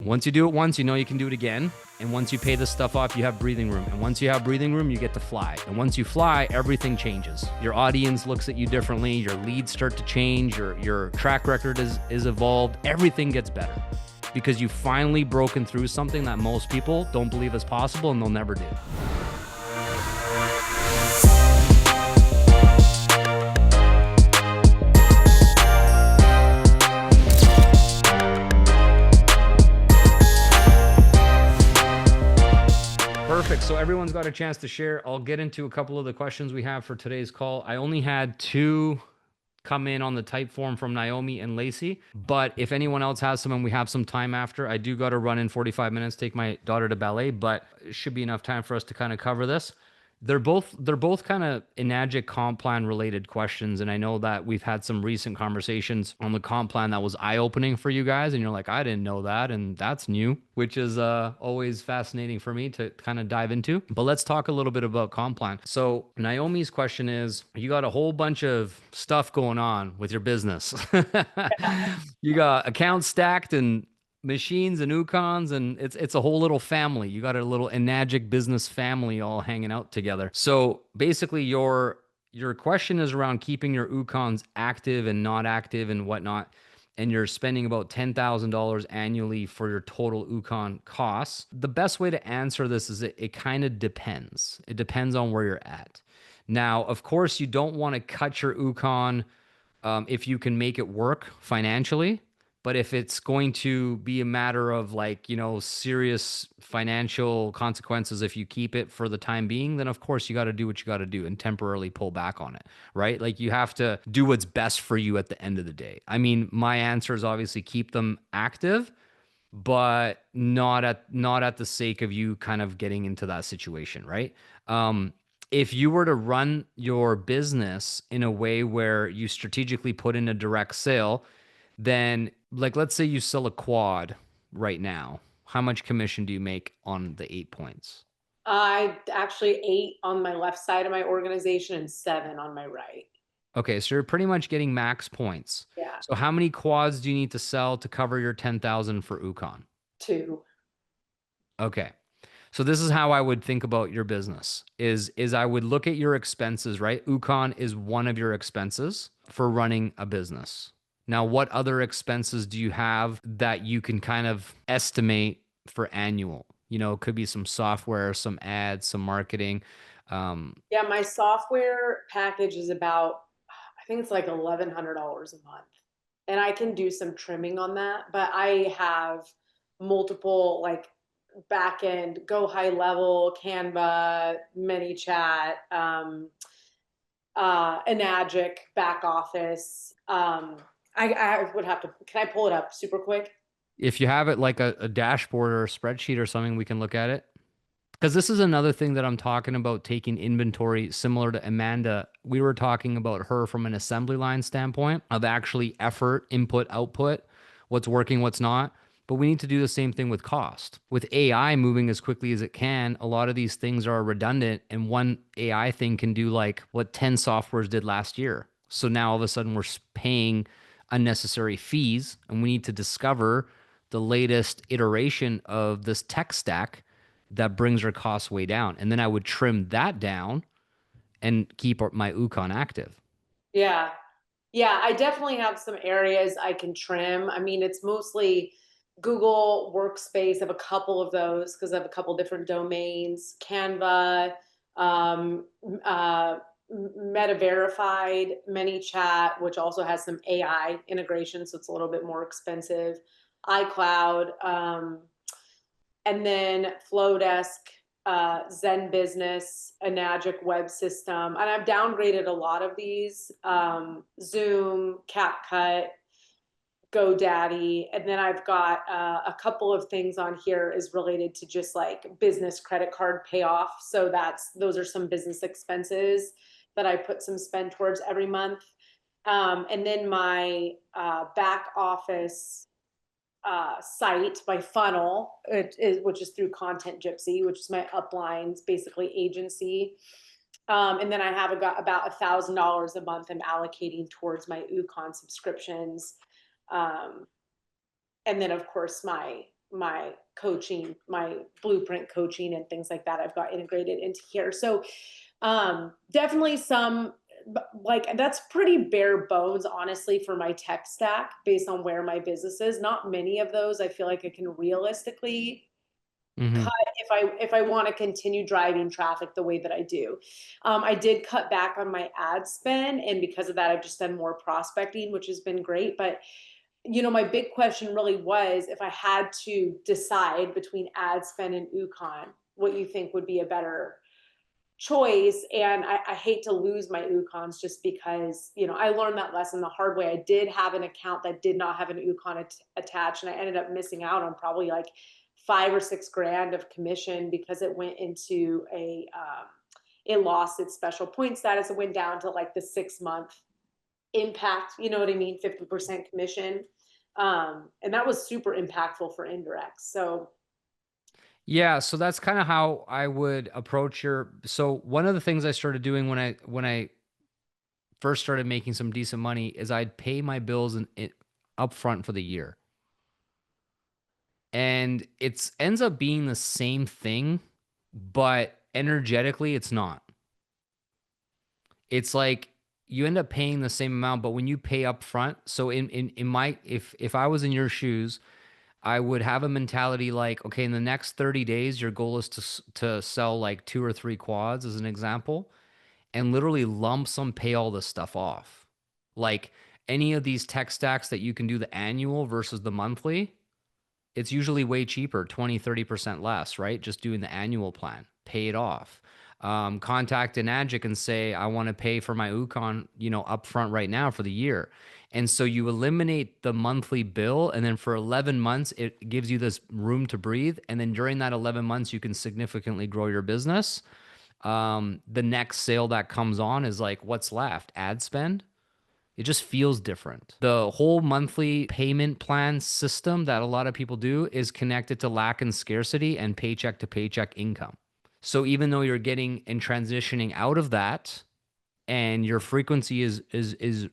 Once you do it once, you know you can do it again. And once you pay this stuff off, you have breathing room. And once you have breathing room, you get to fly. And once you fly, everything changes. Your audience looks at you differently. Your leads start to change. Your track record is evolved. Everything gets better because you've finally broken through something that most people don't believe is possible and they'll never do. Perfect. So everyone's got a chance to share. I'll get into a couple of the questions we have for today's call. I only had 2 come in on the type form from Naomi and Lacey, but if anyone else has some and we have some time after, I do got to run in 45 minutes, take my daughter to ballet, but it should be enough time for us to kind of cover this. They're both kind of Enagic comp plan related questions. And I know that we've had some recent conversations on the comp plan that was eye-opening for you guys. And you're like, I didn't know that. And that's new, which is always fascinating for me to kind of dive into. But let's talk a little bit about comp plan. So Naomi's question is, you got a whole bunch of stuff going on with your business. You got accounts stacked and machines and Ukons, and it's a whole little family. You got a little Enagic business family all hanging out together. So basically your question is around keeping your Ukons active and not active and whatnot. And you're spending about $10,000 annually for your total Ukon costs. The best way to answer this is it kind of depends. It depends on where you're at. Now, of course, you don't want to cut your Ukon if you can make it work financially. But if it's going to be a matter of serious financial consequences if you keep it for the time being, then of course you got to do what you got to do and temporarily pull back on it, right? Like you have to do what's best for you at the end of the day. I mean, my answer is obviously keep them active, but not at the sake of you kind of getting into that situation, right? If you were to run your business in a way where you strategically put in a direct sale, then let's say you sell a quad right now. How much commission do you make on the 8 points? I actually 8 on my left side of my organization and 7 on my right. Okay, so you're pretty much getting max points. Yeah. So how many quads do you need to sell to cover your 10,000 for Ukon? 2. Okay. So this is how I would think about your business is I would look at your expenses, right? Ukon is one of your expenses for running a business. Now, what other expenses do you have that you can kind of estimate for annual? It could be some software, some ads, some marketing. Yeah, my software package is about, I think it's like $1,100 a month. And I can do some trimming on that, but I have multiple back end, Go High Level, Canva, ManyChat, Enagic back office. I would have to, can I pull it up super quick? If you have it like a dashboard or a spreadsheet or something, we can look at it. Because this is another thing that I'm talking about, taking inventory similar to Amanda. We were talking about her from an assembly line standpoint of actually effort, input, output, what's working, what's not. But we need to do the same thing with cost. With AI moving as quickly as it can, a lot of these things are redundant, and one AI thing can do like what 10 softwares did last year. So now all of a sudden we're paying unnecessary fees, and we need to discover the latest iteration of this tech stack that brings our costs way down. And then I would trim that down and keep my Ukon active. Yeah. Yeah, I definitely have some areas I can trim. I mean, it's mostly Google Workspace. I have a couple of those because I have a couple different domains. Canva, Meta Verified, ManyChat, which also has some AI integration, so it's a little bit more expensive. iCloud, and then Flowdesk, Zen Business, Enagic Web System. And I've downgraded a lot of these, Zoom, CapCut, GoDaddy. And then I've got a couple of things on here is related to just like business credit card payoff. So those are some business expenses that I put some spend towards every month. And then my back office site, my funnel, which is through Content Gypsy, which is my uplines, basically agency. And then I have about $1,000 a month I'm allocating towards my Ukon subscriptions. And then of course my my coaching, my blueprint coaching and things like that I've got integrated into here. So definitely some, like, that's pretty bare bones, honestly, for my tech stack based on where my business is. Not many of those I feel like I can realistically Hmm. cut if I want to continue driving traffic the way that I do. I did cut back on my ad spend, and because of that, I've just done more prospecting, which has been great. But my big question really was, if I had to decide between ad spend and Ukon, what you think would be a better choice. And I hate to lose my Ukons just because, I learned that lesson the hard way. I did have an account that did not have an Ukon attached, and I ended up missing out on probably like 5 or 6 grand of commission because it went into it lost its special point status. It went down to like the 6 month impact, you know what I mean? 50% commission. And that was super impactful for indirects. So Yeah, so that's kind of how I would approach your. So one of the things I started doing when I first started making some decent money is I'd pay my bills upfront for the year. And it's ends up being the same thing, but energetically it's not. It's like you end up paying the same amount, but when you pay upfront, so in my if I was in your shoes, I would have a mentality like, okay, in the next 30 days, your goal is to sell like 2 or 3 quads as an example, and literally lump sum pay all this stuff off. Like any of these tech stacks that you can do the annual versus the monthly, it's usually way cheaper, 20, 30% less, right? Just doing the annual plan, pay it off. Contact an Agic and say, I want to pay for my Ukon, upfront right now for the year. And so you eliminate the monthly bill. And then for 11 months, it gives you this room to breathe. And then during that 11 months, you can significantly grow your business. The next sale that comes on is like, what's left? Ad spend. It just feels different. The whole monthly payment plan system that a lot of people do is connected to lack and scarcity and paycheck to paycheck income. So even though you're getting and transitioning out of that, and your frequency is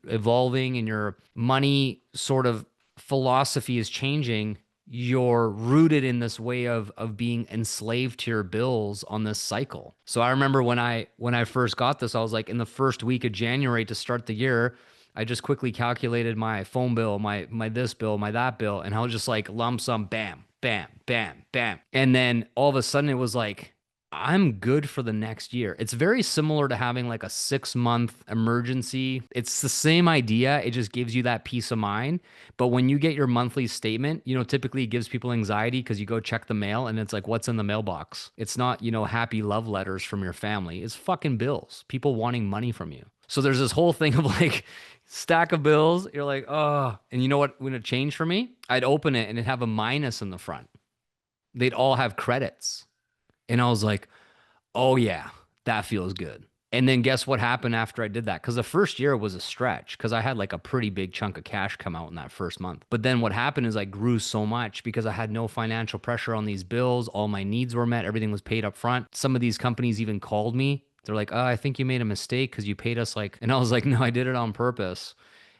evolving and your money sort of philosophy is changing, you're rooted in this way of being enslaved to your bills on this cycle. So I remember when I first got this, I was like, in the first week of January to start the year, I just quickly calculated my phone bill, my this bill, my that bill, and I was just like lump sum, bam, bam, bam, bam. And then all of a sudden it was like, I'm good for the next year. It's very similar to having like a 6 month emergency. It's the same idea. It just gives you that peace of mind. But when you get your monthly statement, typically it gives people anxiety because you go check the mail and it's like, what's in the mailbox? It's not, happy love letters from your family. It's fucking bills, people wanting money from you. So there's this whole thing of like, stack of bills. You're like, oh, and you know what would have changed for me? I'd open it and it'd have a minus in the front. They'd all have credits. And I was like, oh, yeah, that feels good. And then guess what happened after I did that? Because the first year was a stretch because I had like a pretty big chunk of cash come out in that first month. But then what happened is I grew so much because I had no financial pressure on these bills. All my needs were met. Everything was paid up front. Some of these companies even called me. They're like, oh, I think you made a mistake because you paid us like, and I was like, no, I did it on purpose.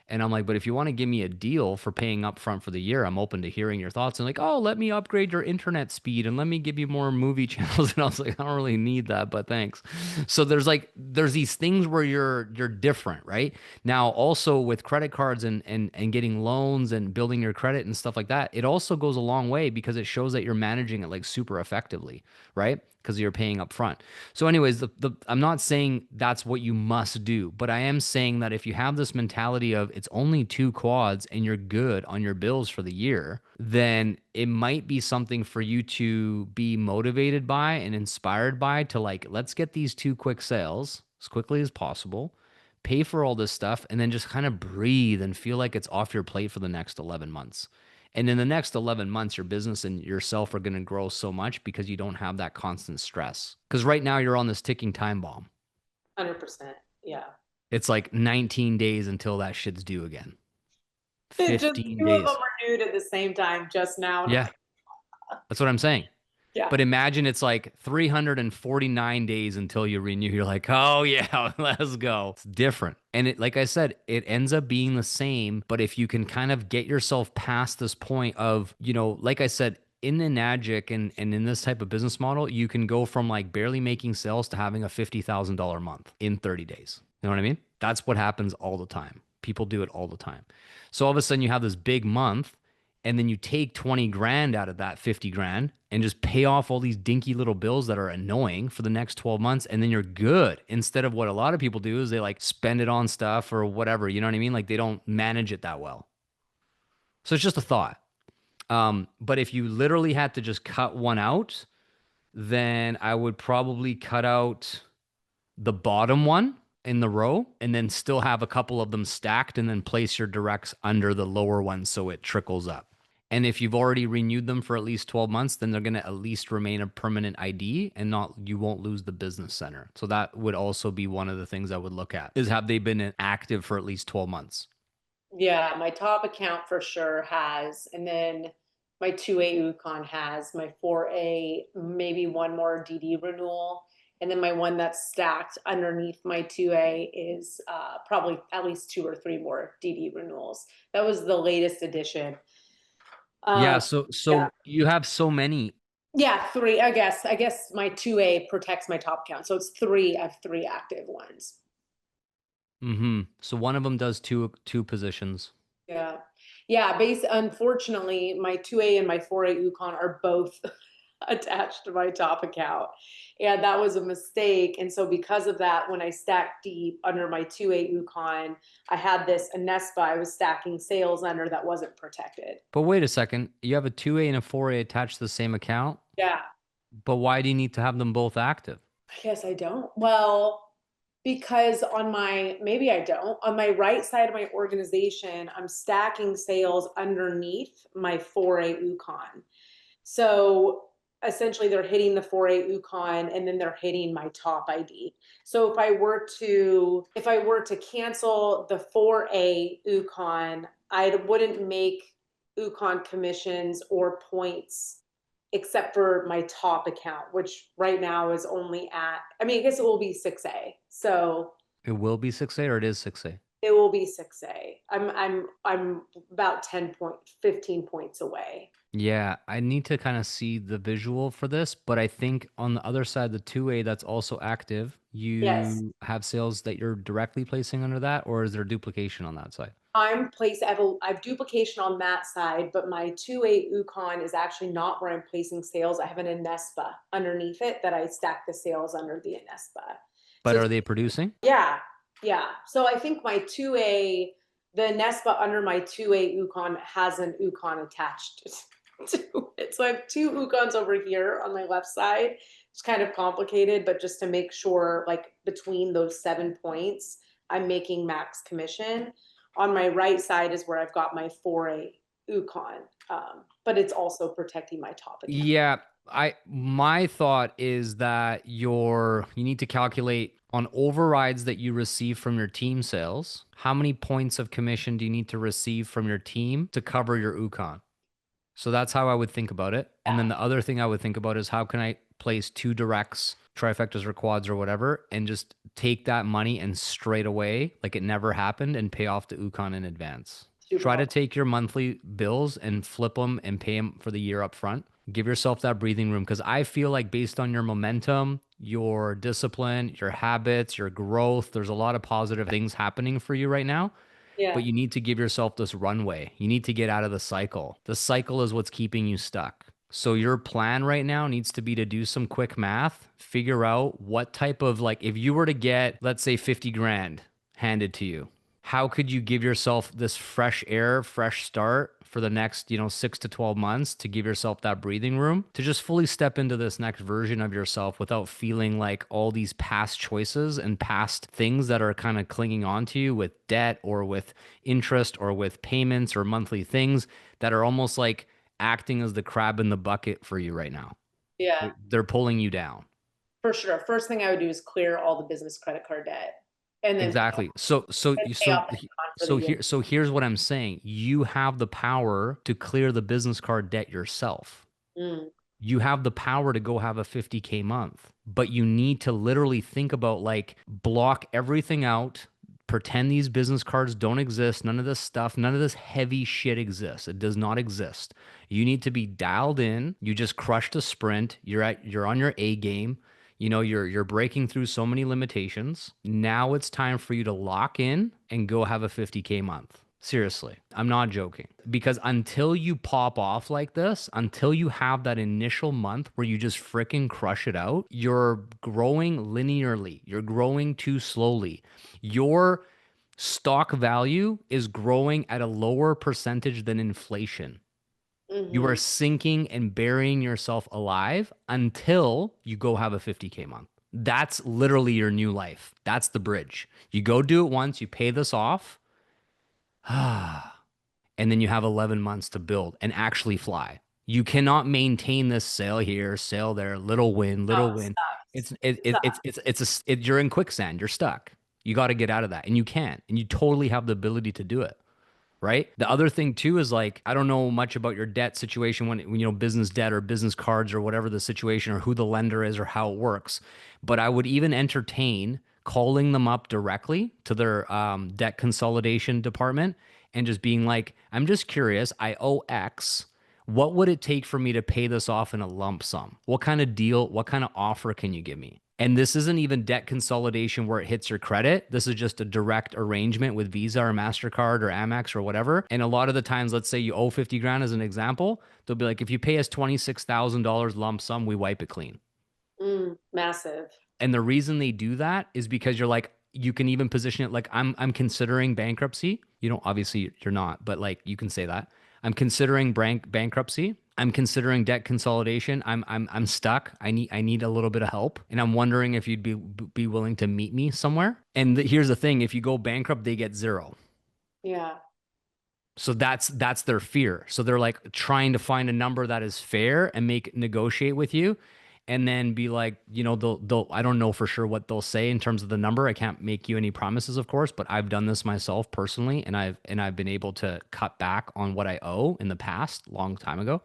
And I'm like, but if you want to give me a deal for paying up front for the year, I'm open to hearing your thoughts. And like, oh, let me upgrade your internet speed and let me give you more movie channels. And I was like, I don't really need that, but thanks. So there's these things where you're different, right? Now, also with credit cards and getting loans and building your credit and stuff like that, it also goes a long way because it shows that you're managing it like super effectively, right? Because you're paying up front. So, anyways, I'm not saying that's what you must do, but I am saying that if you have this mentality of it's only 2 quads and you're good on your bills for the year, then it might be something for you to be motivated by and inspired by to like, let's get these 2 quick sales as quickly as possible, pay for all this stuff, and then just kind of breathe and feel like it's off your plate for the next 11 months. And in the next 11 months, your business and yourself are going to grow so much because you don't have that constant stress. Because right now you're on this ticking time bomb. 100%. Yeah. It's like 19 days until that shit's due again. Just 15 two of them days. are nude at the same time just now. And I'm Yeah, like, that's what I'm saying. yeah. But imagine it's like 349 days until you renew. You're like, oh yeah, let's go. It's different. And like I said, it ends up being the same. But if you can kind of get yourself past this point of, like I said, in the Magic and in this type of business model, you can go from like barely making sales to having a $50,000 month in 30 days. You know what I mean? That's what happens all the time. People do it all the time. So all of a sudden you have this big month and then you take 20 grand out of that 50 grand and just pay off all these dinky little bills that are annoying for the next 12 months. And then you're good. Instead of what a lot of people do is they like spend it on stuff or whatever. You know what I mean? Like they don't manage it that well. So it's just a thought. But if you literally had to just cut one out, then I would probably cut out the bottom one in the row and then still have a couple of them stacked and then place your directs under the lower one so it trickles up. And if you've already renewed them for at least 12 months, then they're going to at least remain a permanent ID and not you won't lose the business center. So that would also be one of the things I would look at is have they been active for at least 12 months? Yeah, my top account for sure has, and then my 2A Ukon has, my 4A, maybe one more DD renewal. And then my one that's stacked underneath my 2A is probably at least 2 or 3 more DD renewals. That was the latest addition. Yeah, Um, so yeah, you have so many. yeah, 3. I guess my 2A protects my top count, so it's 3. I have 3 active ones. So one of them does two positions. Yeah. Yeah, unfortunately, my 2A and my 4A Ukon are both attached to my top account. And that was a mistake. And so because of that, when I stacked deep under my 2A Ukon, I had this Anespa I was stacking sales under that wasn't protected. But wait a second, you have a 2A and a 4A attached to the same account, Yeah. but why do you need to have them both active? I guess I don't. Well, because maybe I don't, on my right side of my organization, I'm stacking sales underneath my 4A Ukon. So essentially they're hitting the 4A Ukon and then they're hitting my top ID. So if I were to cancel the 4A Ukon, I wouldn't make Ukon commissions or points except for my top account, which right now is only at, I mean, I guess it will be 6A. So It will be 6A or it is 6A? it will be 6A. I'm about 15 points away. Yeah, I need to kind of see the visual for this, but I think on the other side, the 2A that's also active, Yes. you have sales that you're directly placing under that, or is there duplication on that side? I have duplication on that side, but my 2A Ukon is actually not where I'm placing sales. I have an Anespa underneath it that I stack the sales under the Anespa. But So are they producing? yeah, yeah. So I think the Anespa under my 2A Ukon has an Ukon attached to it. So I have 2 Ukons over here on my left side. It's kind of complicated, but just to make sure, like between those 7 points, I'm making max commission. On my right side is where I've got my 4A Ukon, but it's also protecting my top account. Yeah, my thought is that you need to calculate on overrides that you receive from your team sales. How many points of commission do you need to receive from your team to cover your Ukon? So that's how I would think about it. And then the other thing I would think about is how can I place 2 directs, trifectas or quads or whatever, and just take that money and straight away, like it never happened, and pay off the Ukon in advance. Super Try to helpful. take your monthly bills and flip them and pay them for the year up front. Give yourself that breathing room because I feel like based on your momentum, your discipline, your habits, your growth, there's a lot of positive things happening for you right now, but Yeah. you need to give yourself this runway. You need to get out of the cycle. The cycle is what's keeping you stuck. So your plan right now needs to be to do some quick math, figure out what type of like if you were to get, let's say 50 grand handed to you, how could you give yourself this fresh air, fresh start for the next, 6 to 12 months to give yourself that breathing room to just fully step into this next version of yourself without feeling like all these past choices and past things that are kind of clinging on to you with debt or with interest or with payments or monthly things that are almost like acting as the crab in the bucket for you right now. Yeah. They're pulling you down. For sure. First thing I would do is clear all the business credit card debt and then Exactly. So so and pay so off the con for the so year. here's what I'm saying. You have the power to clear the business card debt yourself. Mm. You have the power to go have a 50K month, but you need to literally think about like block everything out, Pretend these business cards don't exist. None of this stuff, none of this heavy shit exists. It does not exist. You need to be dialed in. You just crushed a sprint. You're on your A game. You know, you're breaking through so many limitations. Now it's time for you to lock in and go have a 50K month. Seriously, I'm not joking. Because until you pop off like this, until you have that initial month where you just freaking crush it out, you're growing linearly. You're growing too slowly. Your stock value is growing at a lower percentage than inflation. You are Mm-hmm. sinking and burying yourself alive until you go have a 50K month. That's literally your new life. That's the bridge. You go do it once, you pay this off, and then you have 11 months to build and actually fly. You cannot maintain this sail here, sail there, little win, Oh, little it win. sucks. It's It sucks. you're in quicksand. You're stuck. You got to get out of that, and you can, and you totally have the ability to do it. Right. The other thing too is like, I don't know much about your debt situation when you know, business debt or business cards or whatever the situation or who the lender is or how it works. But I would even entertain calling them up directly to their debt consolidation department and just being like, I'm just curious, I owe X. What would it take for me to pay this off in a lump sum? What kind of deal, what kind of offer can you give me? And this isn't even debt consolidation where it hits your credit. This is just a direct arrangement with Visa or MasterCard or Amex or whatever. And a lot of the times, let's say you owe 50 grand as an example, they'll be like, if you pay us $26,000 lump sum, we wipe it clean. Massive. And the reason they do that is because you're like, you can even position it like I'm considering bankruptcy. You know, obviously you're not, but like you can say that. I'm considering bankruptcy. I'm considering debt consolidation. I'm stuck. I need a little bit of help, and I'm wondering if you'd be willing to meet me somewhere. And here's the thing: if you go bankrupt, they get zero. Yeah. So that's their fear. So they're like trying to find a number that is fair and negotiate with you, and then be like, you know, they'll I don't know for sure what they'll say in terms of the number. I can't make you any promises, of course, but I've done this myself personally, and I've been able to cut back on what I owe in the past, long time ago.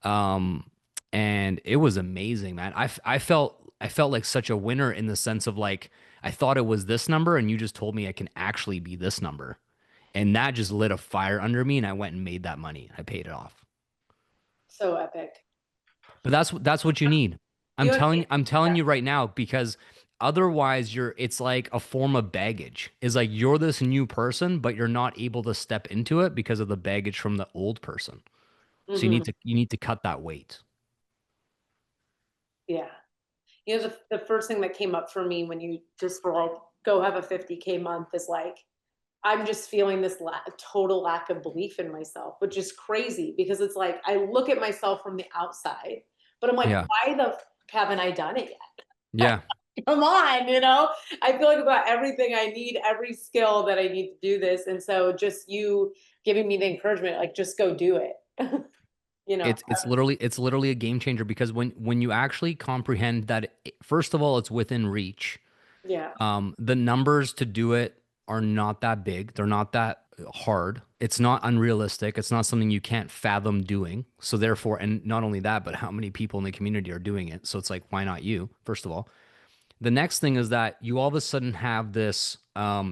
Um, and it was amazing, man. I felt like such a winner in the sense of like I thought it was this number, and you just told me I can actually be this number. And that just lit a fire under me, and I went and made that money. I paid it off. So epic. But that's what you need. You know, I'm telling yeah. you right now because otherwise it's like a form of baggage. Is like you're this new person, but you're not able to step into it because of the baggage from the old person. So Hmm. you need to cut that weight. Yeah. You know, the first thing that came up for me when you just were like, go have a 50K month is like, I'm just feeling this total lack of belief in myself, which is crazy because it's like, I look at myself from the outside, but I'm like, Yeah. why the haven't I done it yet? Yeah. Come on, you know, I feel like about everything I need, every skill that I need to do this. And so just you giving me the encouragement, like, just go do it. You know, It's literally a game changer because when you actually comprehend that first of all it's within reach. yeah, The numbers to do it are not that big. They're not that hard. It's not unrealistic. It's not something you can't fathom doing. So therefore, and not only that, but how many people in the community are doing it. So it's like, why not you? First of all, the next thing is that you all of a sudden have this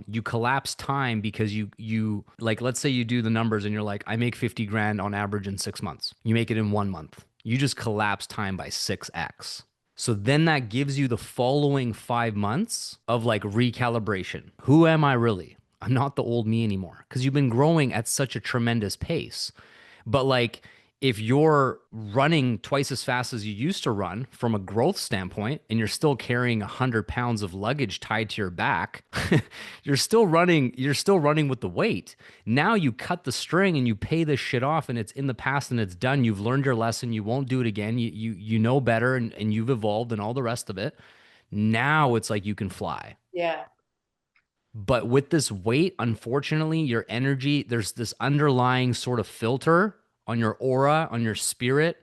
you collapse time because you like, let's say you do the numbers and you're like, I make 50 grand on average in 6 months. You make it in 1 month. You just collapse time by 6x. So then that gives you the following 5 months of like recalibration. Who am I really? I'm not the old me anymore because you've been growing at such a tremendous pace. But like, if you're running twice as fast as you used to run from a growth standpoint, and you're still carrying 100 pounds of luggage tied to your back, you're still running with the weight. Now you cut the string and you pay this shit off, and it's in the past and it's done. You've learned your lesson. You won't do it again. You know better, and you've evolved and all the rest of it. Now it's like you can fly. yeah, But with this weight, unfortunately, your energy, there's this underlying sort of filter on your aura, on your spirit,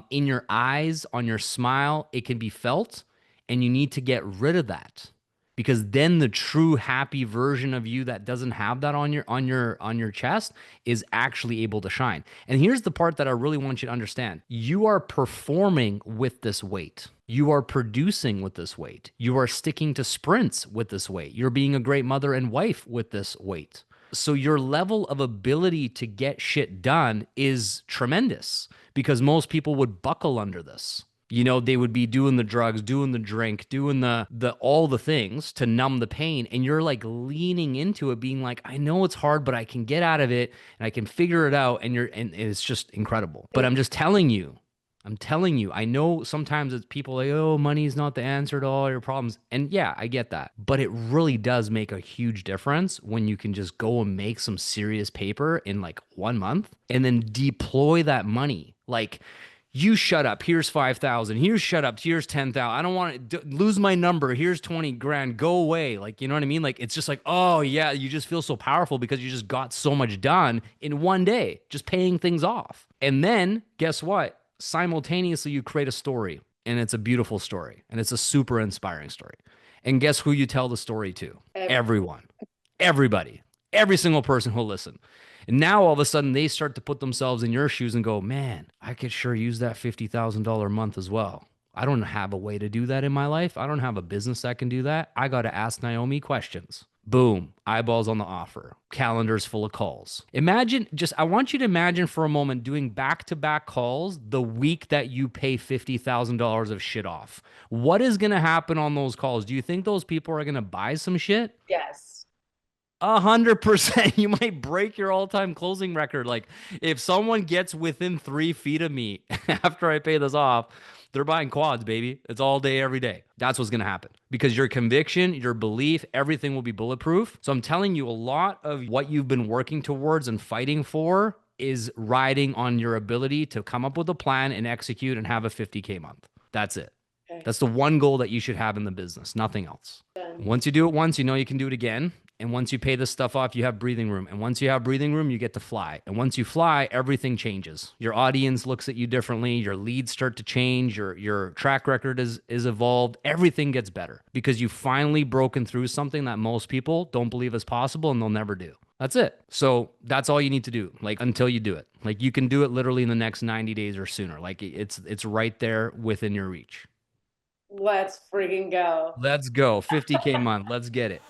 in your eyes, on your smile. It can be felt, and you need to get rid of that. because then the true happy version of you that doesn't have that on your chest is actually able to shine. And here's the part that I really want you to understand. You are performing with this weight. You are producing with this weight. You are sticking to sprints with this weight. You're being a great mother and wife with this weight. So your level of ability to get shit done is tremendous because most people would buckle under this. You know, they would be doing the drugs, doing the drink, doing the all the things to numb the pain, and you're like leaning into it, being like, I know it's hard, but I can get out of it and I can figure it out, and it's just incredible. But I'm telling you, I know sometimes it's people like, oh, money's not the answer to all your problems. And yeah, I get that. But it really does make a huge difference when you can just go and make some serious paper in like 1 month and then deploy that money. Like, you shut up. Here's 5,000. Here's shut up. Here's 10,000. I don't want to lose my number. Here's 20 grand. Go away. Like, you know what I mean? Like, it's just like, oh yeah, you just feel so powerful because you just got so much done in one day, just paying things off. And then guess what? Simultaneously, you create a story, and it's a beautiful story, and it's a super inspiring story. And guess who you tell the story to? Everyone, everybody, every single person who'll listen. And now all of a sudden they start to put themselves in your shoes and go, man, I could sure use that $50,000 a month as well. I don't have a way to do that in my life. I don't have a business that can do that. I got to ask Naomi questions. Boom, eyeballs on the offer, calendars full of calls. Imagine, just, I want you to imagine for a moment doing back-to-back calls the week that you pay $50,000 of shit off. What is going to happen on those calls? Do you think those people are going to buy some shit? Yes. 100%. You might break your all-time closing record. Like, if someone gets within 3 feet of me after I pay this off, they're buying quads, baby. It's all day, every day. That's what's going to happen because your conviction, your belief, everything will be bulletproof. So I'm telling you, a lot of what you've been working towards and fighting for is riding on your ability to come up with a plan and execute and have a 50K month. That's it. Okay. That's the one goal that you should have in the business, nothing else. Once you do it once, you know you can do it again. And once you pay this stuff off, you have breathing room. And once you have breathing room, you get to fly. And once you fly, everything changes. Your audience looks at you differently. Your leads start to change. Your track record is evolved. Everything gets better because you've finally broken through something that most people don't believe is possible and they'll never do. That's it. So that's all you need to do, like, until you do it. Like, you can do it literally in the next 90 days or sooner. Like, it's right there within your reach. Let's freaking go. Let's go. 50K month. Let's get it.